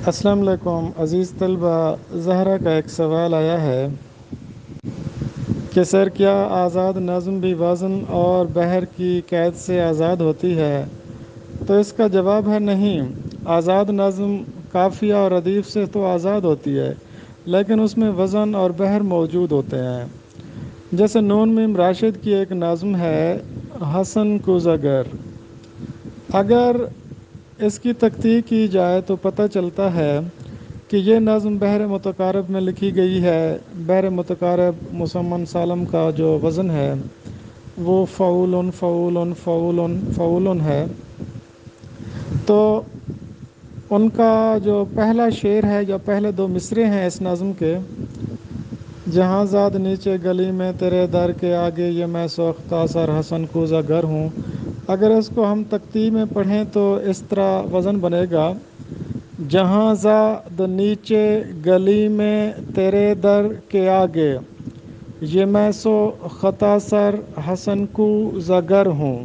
السلام علیکم عزیز طلبہ، زہرا کا ایک سوال آیا ہے کہ سر کیا آزاد نظم بھی وزن اور بحر کی قید سے آزاد ہوتی ہے؟ تو اس کا جواب ہے نہیں۔ آزاد نظم قافیہ اور ردیف سے تو آزاد ہوتی ہے، لیکن اس میں وزن اور بحر موجود ہوتے ہیں۔ جیسے نون میم راشد کی ایک نظم ہے حسن کو زگر، اگر اس کی تحقیق کی جائے تو پتہ چلتا ہے کہ یہ نظم بحر متقارب میں لکھی گئی ہے۔ بحر متقارب مسمن سالم کا جو وزن ہے وہ فعول فعول فعول فعول ہے۔ تو ان کا جو پہلا شعر ہے یا پہلے دو مصرے ہیں اس نظم کے، جہاں زاد نیچے گلی میں تیرے در کے آگے یہ میں سوختہ سر حسن کوزہ گر ہوں، اگر اس کو ہم تقطیع میں پڑھیں تو اس طرح وزن بنے گا: جہاں زاد نیچے گلی میں تیرے در کے آگے یہ میں سو خطا سر حسن کو زگر ہوں۔